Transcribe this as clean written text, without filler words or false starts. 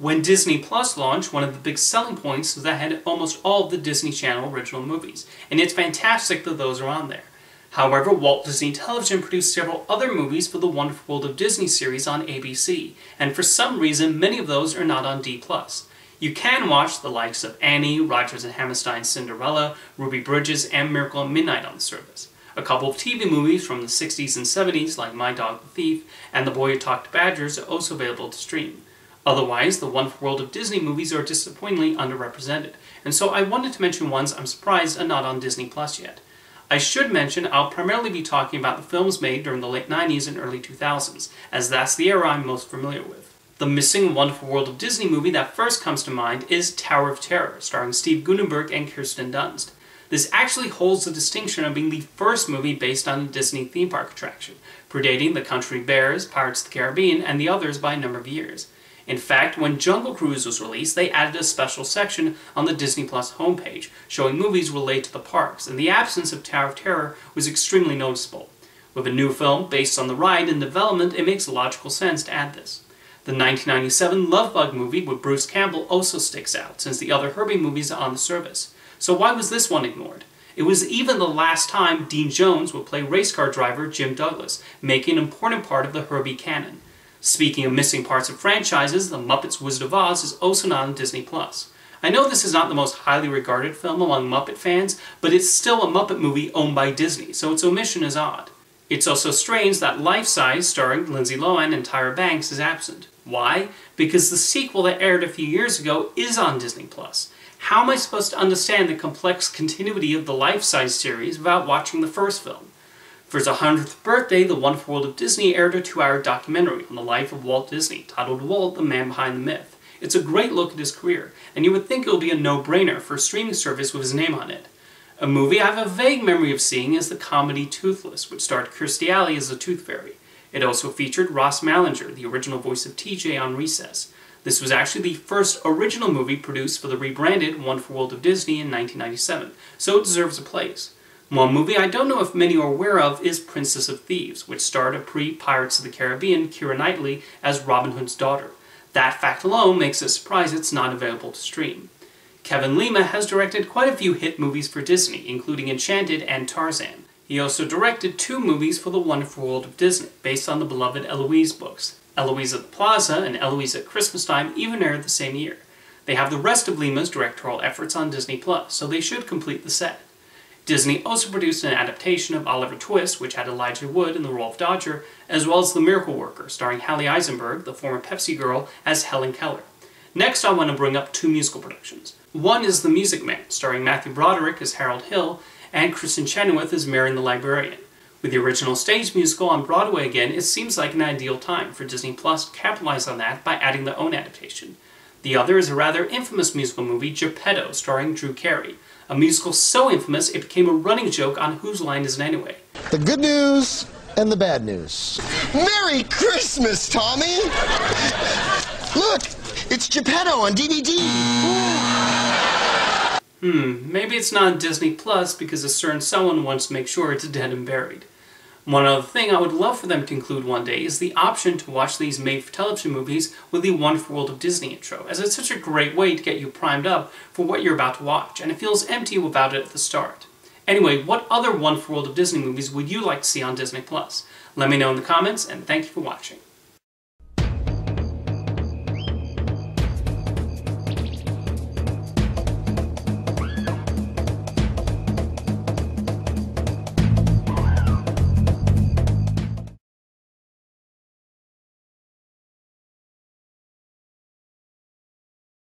When Disney Plus launched, one of the big selling points was that it had almost all of the Disney Channel original movies, and it's fantastic that those are on there. However, Walt Disney Television produced several other movies for the Wonderful World of Disney series on ABC, and for some reason many of those are not on D+. You can watch the likes of Annie, Rodgers and Hammerstein's Cinderella, Ruby Bridges, and Miracle at Midnight on the service. A couple of TV movies from the 60s and 70s like My Dog the Thief and The Boy Who Talked to Badgers are also available to stream. Otherwise, the Wonderful World of Disney movies are disappointingly underrepresented, and so I wanted to mention ones I'm surprised are not on Disney Plus yet. I should mention I'll primarily be talking about the films made during the late 90s and early 2000s, as that's the era I'm most familiar with. The missing Wonderful World of Disney movie that first comes to mind is Tower of Terror, starring Steve Guttenberg and Kirsten Dunst. This actually holds the distinction of being the first movie based on a Disney theme park attraction, predating The Country Bears, Pirates of the Caribbean, and the others by a number of years. In fact, when Jungle Cruise was released, they added a special section on the Disney Plus homepage, showing movies related to the parks, and the absence of Tower of Terror was extremely noticeable. With a new film based on the ride in development, it makes logical sense to add this. The 1997 Love Bug movie with Bruce Campbell also sticks out, since the other Herbie movies are on the service. So why was this one ignored? It was even the last time Dean Jones would play race car driver Jim Douglas, making an important part of the Herbie canon. Speaking of missing parts of franchises, The Muppets Wizard of Oz is also not on Disney+. I know this is not the most highly regarded film among Muppet fans, but it's still a Muppet movie owned by Disney, so its omission is odd. It's also strange that Life Size, starring Lindsay Lohan and Tyra Banks, is absent. Why? Because the sequel that aired a few years ago is on Disney+. How am I supposed to understand the complex continuity of the Life Size series without watching the first film? For his 100th birthday, The Wonderful World of Disney aired a 2-hour documentary on the life of Walt Disney, titled Walt, the Man Behind the Myth. It's a great look at his career, and you would think it would be a no-brainer for a streaming service with his name on it. A movie I have a vague memory of seeing is the comedy Toothless, which starred Kirstie Alley as the Tooth Fairy. It also featured Ross Malinger, the original voice of TJ on Recess. This was actually the first original movie produced for the rebranded Wonderful World of Disney in 1997, so it deserves a place. One movie I don't know if many are aware of is Princess of Thieves, which starred a pre-Pirates of the Caribbean Keira Knightley as Robin Hood's daughter. That fact alone makes it a surprise it's not available to stream. Kevin Lima has directed quite a few hit movies for Disney, including Enchanted and Tarzan. He also directed 2 movies for the Wonderful World of Disney, based on the beloved Eloise books. Eloise at the Plaza and Eloise at Christmas Time even aired the same year. They have the rest of Lima's directorial efforts on Disney+, so they should complete the set. Disney also produced an adaptation of Oliver Twist, which had Elijah Wood in the role of Dodger, as well as The Miracle Worker, starring Hallie Eisenberg, the former Pepsi girl, as Helen Keller. Next, I want to bring up 2 musical productions. One is The Music Man, starring Matthew Broderick as Harold Hill, and Kristen Chenoweth as Marion the Librarian. With the original stage musical on Broadway again, it seems like an ideal time for Disney Plus to capitalize on that by adding their own adaptation. The other is a rather infamous musical movie, Geppetto, starring Drew Carey. A musical so infamous it became a running joke on Whose Line Is It Anyway? The good news and the bad news. Merry Christmas, Tommy! Look, it's Geppetto on DVD. Maybe it's not on Disney Plus because a certain someone wants to make sure it's dead and buried. One other thing I would love for them to include one day is the option to watch these made-for-television movies with the Wonderful World of Disney intro, as it's such a great way to get you primed up for what you're about to watch, and it feels empty without it at the start. Anyway, what other Wonderful World of Disney movies would you like to see on Disney Plus? Let me know in the comments, and thank you for watching.